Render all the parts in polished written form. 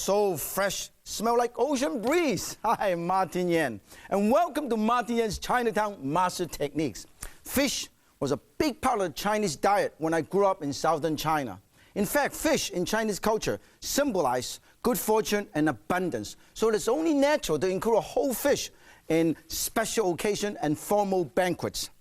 so fresh, smell like ocean breeze. Hi, Martin Yan, and welcome to Martin Yan's Chinatown Master Techniques. Fish was a big part of the Chinese diet when I grew up in southern China. In fact, fish in Chinese culture symbolize good fortune and abundance, so it's only natural to include a whole fish in special occasion and formal banquets.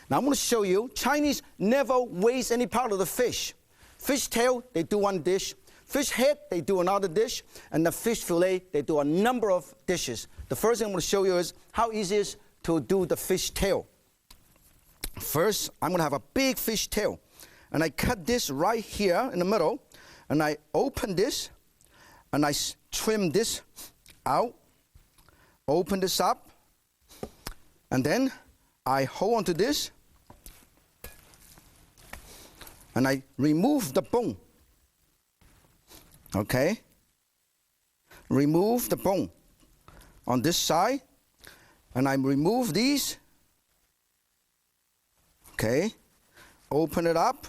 Now I'm going to show you, Chinese never waste any part of the fish. Fish tail, they do one dish. Fish head, they do another dish. And the fish fillet, they do a number of dishes. The first thing I'm going to show you is how easy it is to do the fish tail. First, I'm going to have a big fish tail. And I cut this right here in the middle. And I open this. And I trim this out. Open this up. And then I hold on to this. And I remove the bone. Okay, remove the bone on this side, and I remove these. Okay, open it up,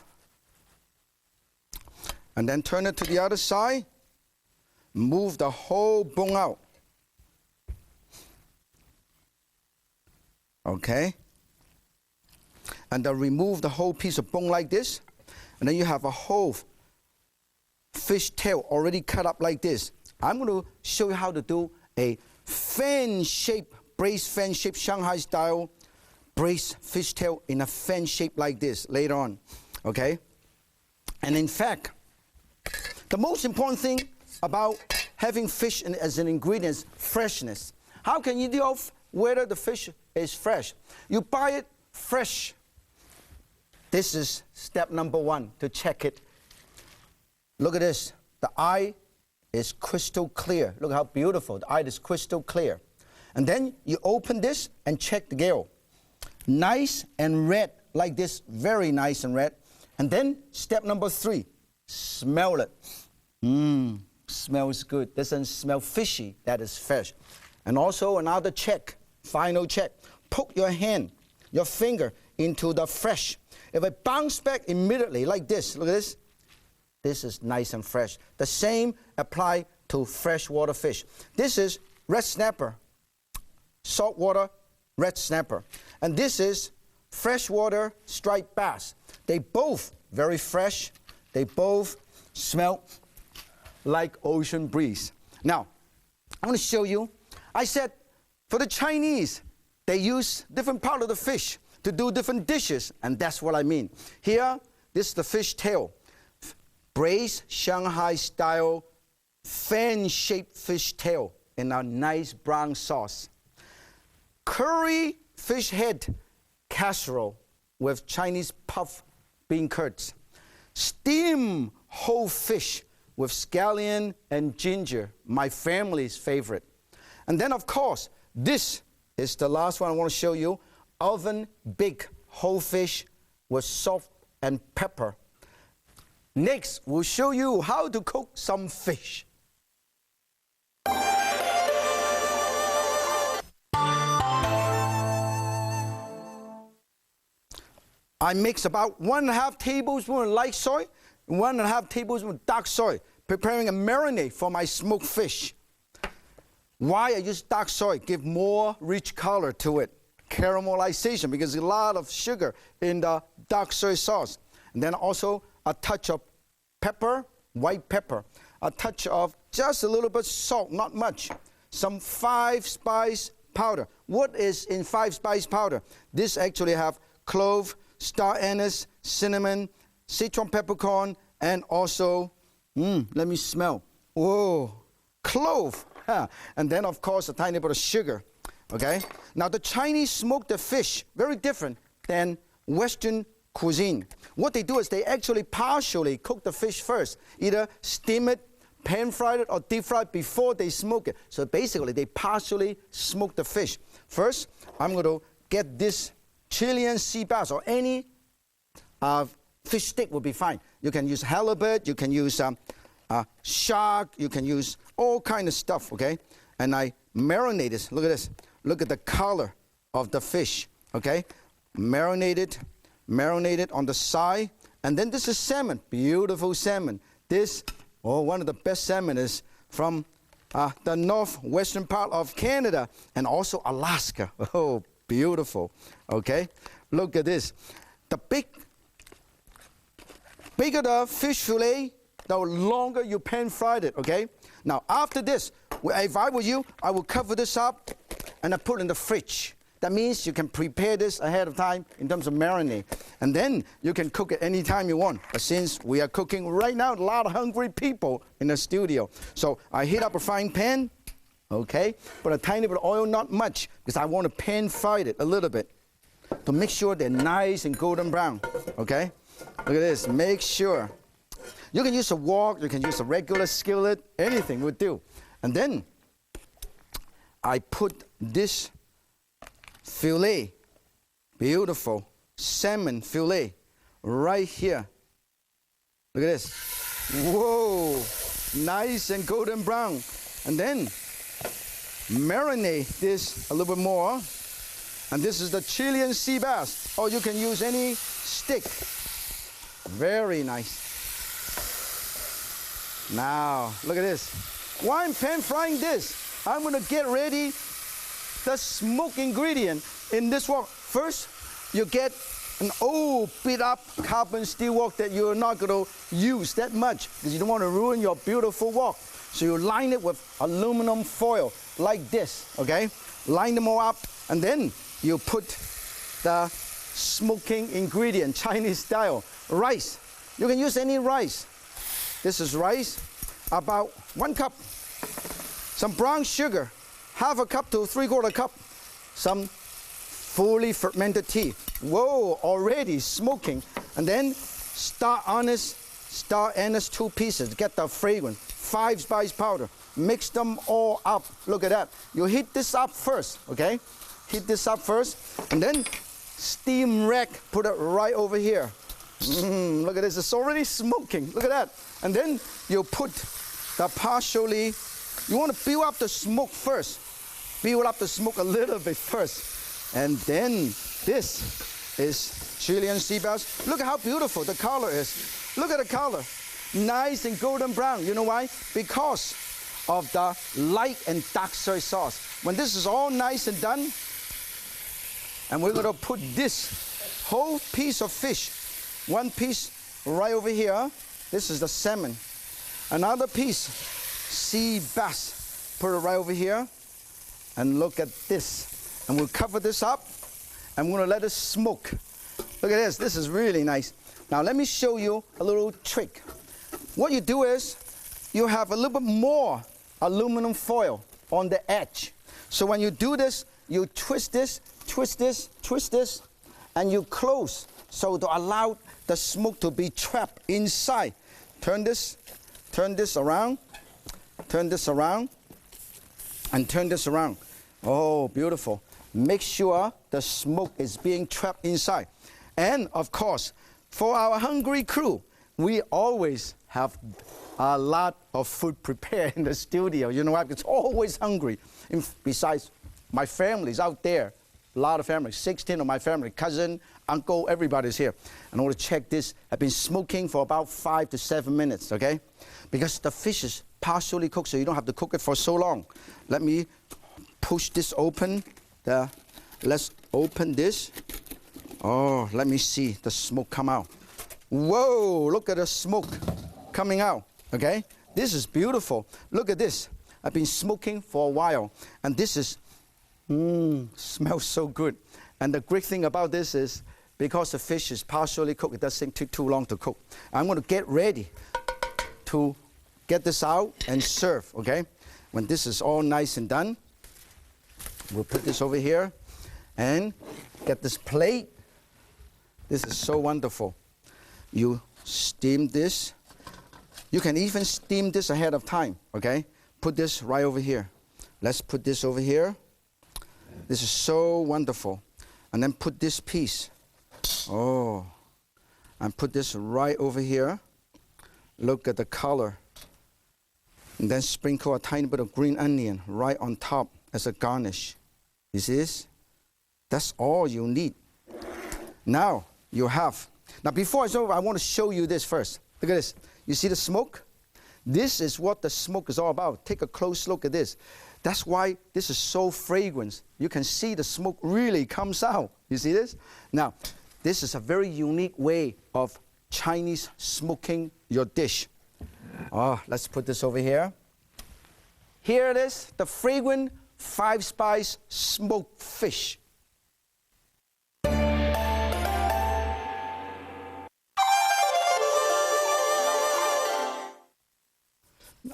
and then turn it to the other side. Move the whole bone out. Okay, and then remove the whole piece of bone like this, and then you have a whole fish tail already cut up like this. I'm going to show you how to do a fan-shaped, braised fan-shaped Shanghai-style braised fish tail in a fan shape like this later on, okay? And in fact, the most important thing about having fish as an ingredient is freshness. How can you tell whether the fish is fresh? You buy it fresh. This is step number one to check it. Look at this. The eye is crystal clear. Look how beautiful. The eye is crystal clear. And then you open this and check the gill. Nice and red like this. Very nice and red. And then step number three. Smell it. Smells good. Doesn't smell fishy. That is fresh. And also another check. Final check. Poke your hand, your finger into the fresh. If it bounces back immediately like this. Look at this. This is nice and fresh. The same apply to freshwater fish. This is red snapper, saltwater red snapper. And this is freshwater striped bass. They both very fresh. They both smell like ocean breeze. Now, I'm going to show you. I said for the Chinese, they use different part of the fish to do different dishes. And that's what I mean. Here, this is the fish tail. Braised Shanghai-style fan-shaped fish tail in a nice brown sauce. Curry fish head casserole with Chinese puff bean curds. Steam whole fish with scallion and ginger, my family's favorite. And then, of course, this is the last one I want to show you. Oven baked whole fish with salt and pepper. Next, we'll show you how to cook some fish. I mix about 1.5 tablespoons light soy and 1.5 tablespoons dark soy, preparing a marinade for my smoked fish. Why I use dark soy? Give more rich color to it. Caramelization, because there's a lot of sugar in the dark soy sauce. And then also a touch of pepper, white pepper, a touch of just a little bit salt, not much. Some 5-spice powder. What is in 5-spice powder? This actually have clove, star anise, cinnamon, citron peppercorn, and also, let me smell. Whoa, clove. And then, of course, a tiny bit of sugar. Okay? Now, the Chinese smoke the fish very different than Western cuisine. What they do is they actually partially cook the fish first, either steam it, pan fry it, or deep fry it before they smoke it. So basically, they partially smoke the fish. First, I'm going to get this Chilean sea bass or any fish stick will be fine. You can use halibut, you can use shark, you can use all kind of stuff, okay? And I marinate this. Look at this. Look at the color of the fish, okay? Marinate it on the side. And then this is salmon, beautiful salmon. This, one of the best salmon is from the northwestern part of Canada and also Alaska. Oh, beautiful. Okay, look at this. The bigger the fish fillet, the longer you pan fried it, okay? Now, after this, if I were you, I would cover this up and I put it in the fridge. That means you can prepare this ahead of time in terms of marinade. And then you can cook it anytime you want. But since we are cooking right now, a lot of hungry people in the studio. So I heat up a frying pan, okay? Put a tiny bit of oil, not much, because I want to pan fry it a little bit to make sure they're nice and golden brown, okay? Look at this, make sure. You can use a wok, you can use a regular skillet, anything would do. And then I put this fillet, beautiful salmon fillet, right here. Look at this. Whoa, nice and golden brown. And then marinate this a little bit more. And this is the Chilean sea bass. Or you can use any stick. Very nice. Now, look at this. While I'm pan frying this, I'm going to get ready the smoked ingredient in this wok. First, you get an old beat up carbon steel wok that you're not going to use that much because you don't want to ruin your beautiful wok. So you line it with aluminum foil like this, okay? Line them all up, and then you put the smoking ingredient, Chinese style, rice. You can use any rice. This is rice, about 1 cup. Some brown sugar, 1/2 cup to 3/4 cup. Some fully fermented tea. Whoa, already smoking. And then star anise 2 pieces, get the fragrance. 5 spice powder. Mix them all up. Look at that. You heat this up first, okay? Heat this up first. And then steam rack, put it right over here. Look at this, it's already smoking. Look at that. And then you put the partially, you want to build up the smoke first. Build up the smoke a little bit first. And then this is Chilean sea bass. Look at how beautiful the color is. Look at the color. Nice and golden brown. You know why? Because of the light and dark soy sauce. When this is all nice and done, and we're going to put this whole piece of fish, 1 piece right over here. This is the salmon. Another piece, sea bass. Put it right over here. And look at this. And we'll cover this up. And we're going to let it smoke. Look at this. This is really nice. Now let me show you a little trick. What you do is you have a little bit more aluminum foil on the edge. So when you do this, you twist this, and you close so to allow the smoke to be trapped inside. Turn this around, and turn this around. Oh, beautiful. Make sure the smoke is being trapped inside. And of course, for our hungry crew, we always have a lot of food prepared in the studio. You know what? It's always hungry. And besides, my family's out there. A lot of family, 16 of my family, cousin, uncle, everybody's here. And I want to check this. I've been smoking for about 5 to 7 minutes, okay? Because the fish is partially cooked, so you don't have to cook it for so long. Let me push this open. Let's open this. Oh, let me see the smoke come out. Whoa, look at the smoke coming out, okay? This is beautiful. Look at this. I've been smoking for a while, and this is, smells so good. And the great thing about this is, because the fish is partially cooked, it doesn't take too long to cook. I'm going to get ready to get this out and serve, okay? When this is all nice and done, we'll put this over here and get this plate. This is so wonderful. You steam this. You can even steam this ahead of time, okay? Put this right over here. Let's put this over here. This is so wonderful. And then put this piece. Oh, and put this right over here. Look at the color. And then sprinkle a tiny bit of green onion right on top as a garnish. You see this? That's all you need. Now you have. Now before I show, I want to show you this first. Look at this. You see the smoke? This is what the smoke is all about. Take a close look at this. That's why this is so fragrant. You can see the smoke really comes out. You see this? Now, this is a very unique way of Chinese smoking your dish. Oh, let's put this over here. Here it is, the fragrant 5-spice smoked fish.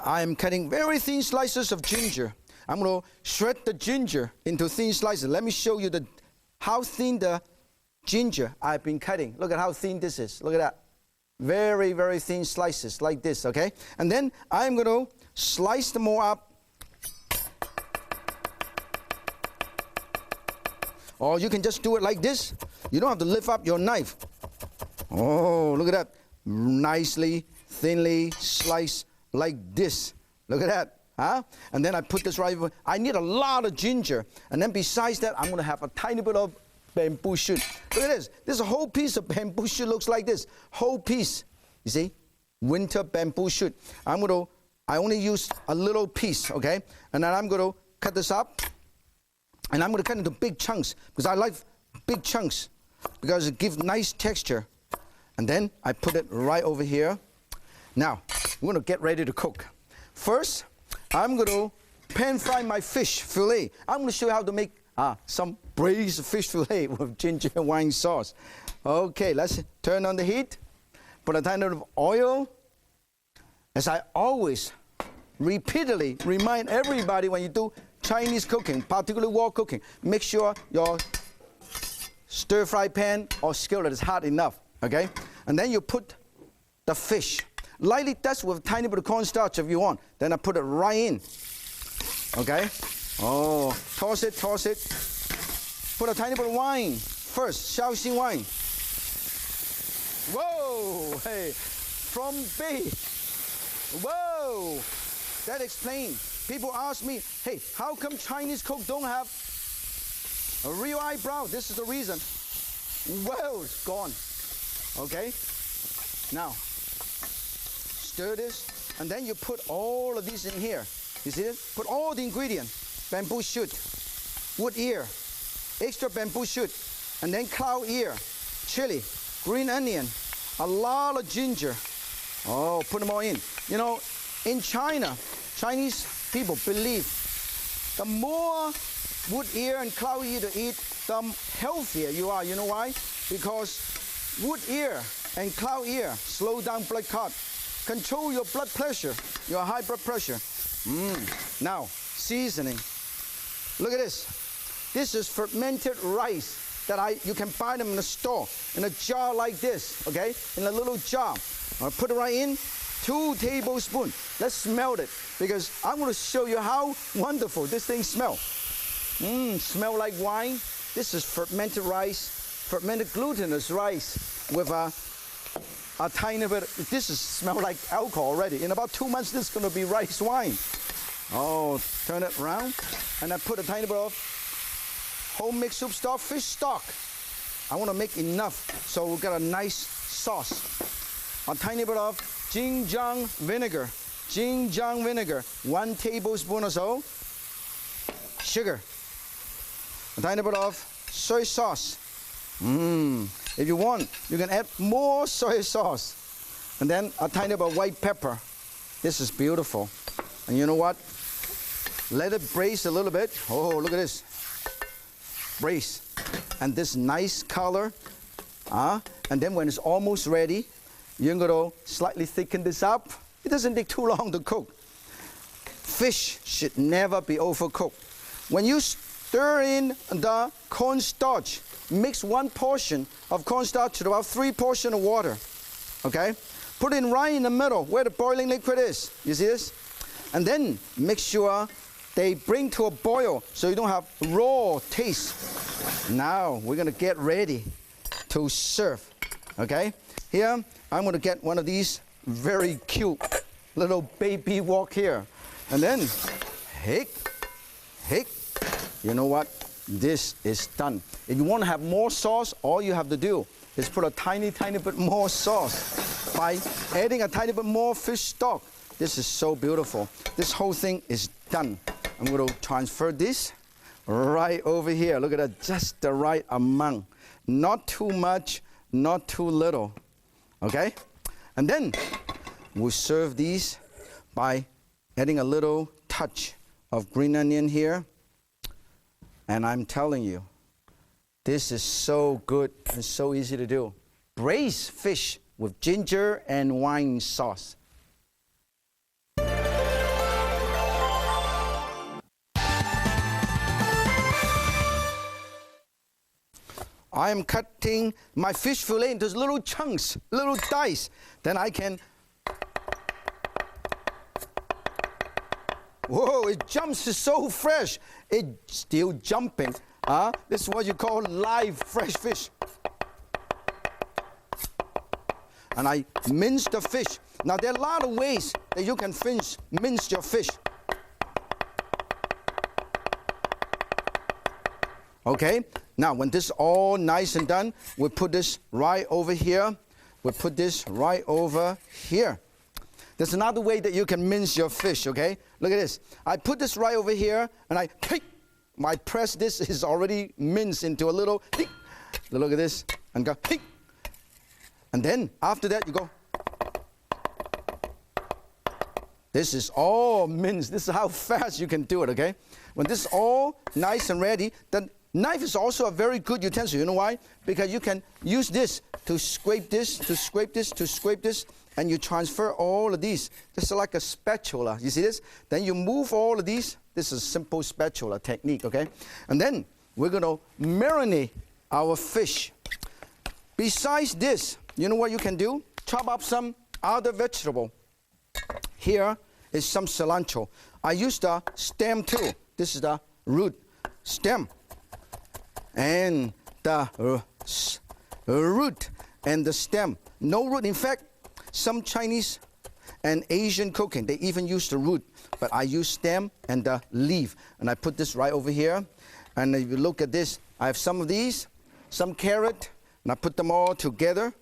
I am cutting very thin slices of ginger. I'm going to shred the ginger into thin slices. Let me show you how thin the ginger I've been cutting. Look at how thin this is. Look at that. Very, very thin slices like this, okay? And then I'm going to slice them all up. Or you can just do it like this. You don't have to lift up your knife. Oh, look at that. Nicely, thinly sliced like this. Look at that. Huh? And then I put this right over. I need a lot of ginger. And then besides that, I'm going to have a tiny bit of bamboo shoot. Look at this. This is a whole piece of bamboo shoot. Looks like this. Whole piece. You see? Winter bamboo shoot. I only use a little piece, okay? And then I'm going to cut this up. And I'm going to cut into big chunks because I like big chunks because it gives nice texture. And then I put it right over here. Now, we're going to get ready to cook. First, I'm going to pan fry my fish fillet. I'm going to show you how to make some braised fish fillet with ginger and wine sauce. Okay, let's turn on the heat. Put a tiny bit of oil. As I always repeatedly remind everybody when you do Chinese cooking, particularly wok cooking, make sure your stir-fry pan or skillet is hot enough, okay? And then you put the fish. Lightly dust with a tiny bit of cornstarch if you want. Then I put it right in. Okay? Oh, toss it. Put a tiny bit of wine first, Shaoxing wine. Whoa, hey, from Bay. Whoa, that explains. People ask me, hey, how come Chinese cook don't have a real eyebrow? This is the reason. Well, it's gone. Okay? Now, stir this, and then you put all of these in here. You see it? Put all the ingredients. Bamboo shoot, wood ear, extra bamboo shoot, and then cloud ear, chili, green onion, a lot of ginger. Oh, put them all in. You know, in China, Chinese people believe the more wood ear and cloud ear to eat, the healthier you are. You know why? Because wood ear and cloud ear slow down blood clot. Control your blood pressure, your high blood pressure. Now, seasoning. Look at this. This is fermented rice that you can buy them in the store, in a jar like this, okay? In a little jar. I'll put it right in, 2 tablespoons. Let's smell it, because I'm going to show you how wonderful this thing smells. Smell like wine. This is fermented rice, fermented glutinous rice with a tiny bit. This smells like alcohol already. In about 2 months, this is going to be rice wine. Oh, turn it around, and I put a tiny bit of homemade soup stock, fish stock. I want to make enough so we'll get a nice sauce. A tiny bit of Jingjiang vinegar. Jingjiang vinegar, 1 tablespoon or so. Sugar. A tiny bit of soy sauce. If you want, you can add more soy sauce. And then a tiny bit of white pepper. This is beautiful. And you know what? Let it braise a little bit. Oh, look at this. Braise. And this nice color. And then when it's almost ready, you're going to slightly thicken this up. It doesn't take too long to cook. Fish should never be overcooked. When you stir in the cornstarch, mix 1 portion of cornstarch to about 3 portions of water. Okay? Put it right in the middle where the boiling liquid is. You see this? And then make sure they bring to a boil so you don't have raw taste. Now we're going to get ready to serve. Okay? Here, I'm going to get one of these very cute little baby wok here. And then, hey, you know what? This is done. If you want to have more sauce, all you have to do is put a tiny bit more sauce by adding a tiny bit more fish stock. This is so beautiful. This whole thing is done. I'm going to transfer this right over here. Look at that, just the right amount. Not too much, not too little. Okay? And then we serve these by adding a little touch of green onion here. And I'm telling you, this is so good and so easy to do. Braised fish with ginger and wine sauce. I am cutting my fish fillet into little chunks, little dice. Then I can, whoa, it jumps, it's so fresh. It's still jumping. This is what you call live fresh fish. And I mince the fish. Now there are a lot of ways that you can mince your fish. Okay, now when this is all nice and done, we put this right over here. We put this right over here. There's another way that you can mince your fish, okay? Look at this. I put this right over here, and I press this is already minced into a little, look at this, and go, and then after that you go. This is all minced. This is how fast you can do it, okay? When this is all nice and ready, then knife is also a very good utensil. You know why? Because you can use this to scrape this, to scrape this, to scrape this, and you transfer all of these. This is like a spatula. You see this? Then you move all of these. This is a simple spatula technique, okay? And then we're going to marinate our fish. Besides this, you know what you can do? Chop up some other vegetable. Here is some cilantro. I use the stem too. This is the root stem. And the root and the stem. No root. In fact, some Chinese and Asian cooking, they even use the root. But I use stem and the leaf. And I put this right over here. And if you look at this, I have some of these, some carrot, and I put them all together.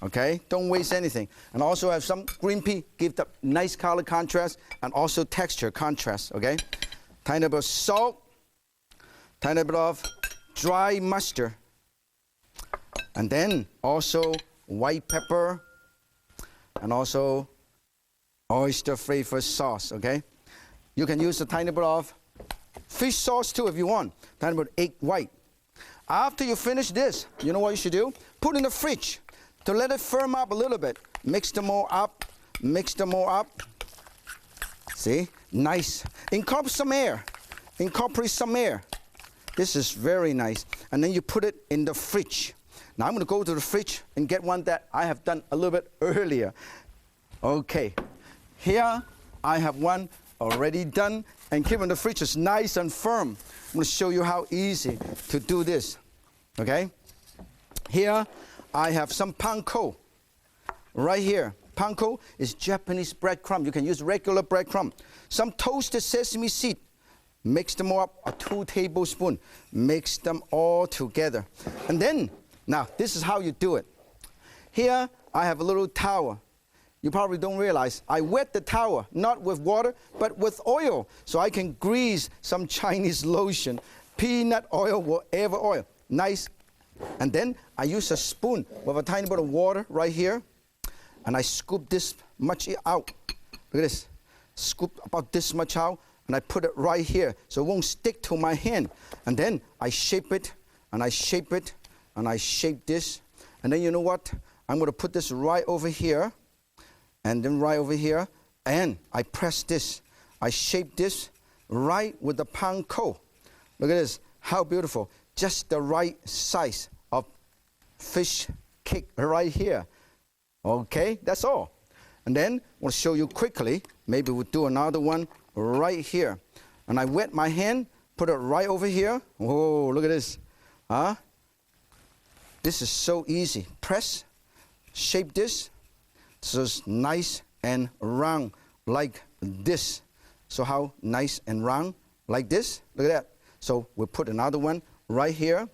Okay, don't waste anything. And also I have some green pea, give the nice color contrast and also texture contrast, okay? Tiny bit of salt, tiny bit of dry mustard, and then also white pepper, and also oyster flavor sauce, okay? You can use a tiny bit of fish sauce too if you want, tiny bit of egg white. After you finish this, you know what you should do? Put in the fridge to let it firm up a little bit. Mix them all up, mix them all up. See, nice. Incorporate some air, incorporate some air. This is very nice. And then you put it in the fridge. Now I'm going to go to the fridge and get one that I have done a little bit earlier. Okay, here I have one already done and keep in the fridge. It's nice and firm. I'm going to show you how easy to do this. Okay, here I have some panko right here. Panko is Japanese breadcrumb. You can use regular breadcrumb. Some toasted sesame seed. Mix them all up, 2 tablespoons. Mix them all together. And then, now, this is how you do it. Here, I have a little towel. You probably don't realize, I wet the towel, not with water, but with oil. So I can grease some Chinese lotion, peanut oil, whatever oil. Nice. And then I use a spoon with a tiny bit of water right here. And I scoop this much out. Look at this. Scoop about this much out. And I put it right here so it won't stick to my hand. And then I shape it, and I shape it, and I shape this. And then you know what? I'm going to put this right over here, and then right over here, and I press this. I shape this right with the panko. Look at this. How beautiful. Just the right size of fish cake right here. Okay, that's all. And then we'll show you quickly. Maybe we'll do another one right here. And I wet my hand, put it right over here. Whoa, look at this. This is so easy. Press, shape this, so it's nice and round like this. So how nice and round like this? Look at that. So we'll put another one right here.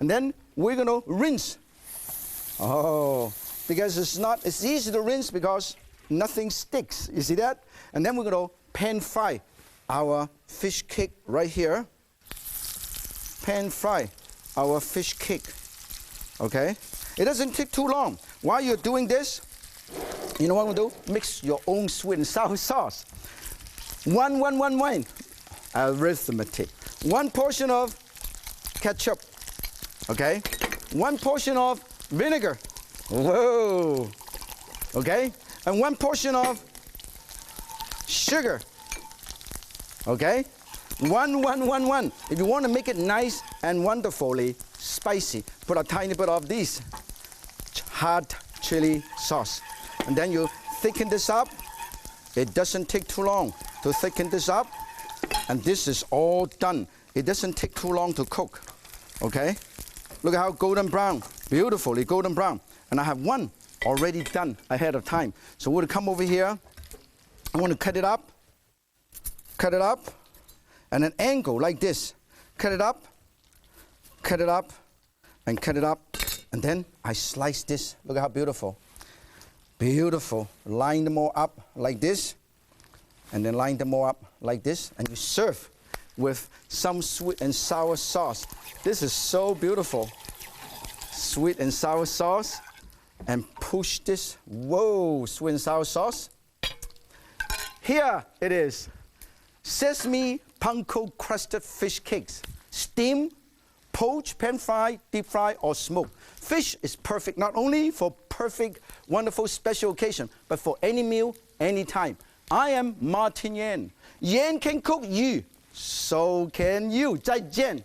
And then we're going to rinse. Oh, because it's easy to rinse because nothing sticks. You see that? And then we're going to pan fry our fish cake right here. Pan fry our fish cake. Okay? It doesn't take too long. While you're doing this, you know what we'll do? Mix your own sweet and sour sauce. One. Arithmetic. 1 portion of ketchup. Okay? 1 portion of vinegar. Whoa. Okay? And 1 portion of sugar. Okay? 1. If you want to make it nice and wonderfully spicy, put a tiny bit of this hot chili sauce. And then you thicken this up. It doesn't take too long to thicken this up. And this is all done. It doesn't take too long to cook. Okay? Look at how golden brown. Beautifully golden brown. And I have one already done ahead of time. So we'll come over here. I want to cut it up. Cut it up. And an angle like this. Cut it up. Cut it up. And cut it up. And then I slice this. Look at how beautiful. Beautiful. Line them all up like this. And then line them all up like this. And you serve with some sweet and sour sauce. This is so beautiful. Sweet and sour sauce. And push this. Whoa, sweet and sour sauce. Here it is. Sesame panko crusted fish cakes. Steam, poach, pan fry, deep fry, or smoke. Fish is perfect not only for perfect, wonderful, special occasion, but for any meal, anytime. I am Martin Yan. Yan can cook you, so can you. 再见.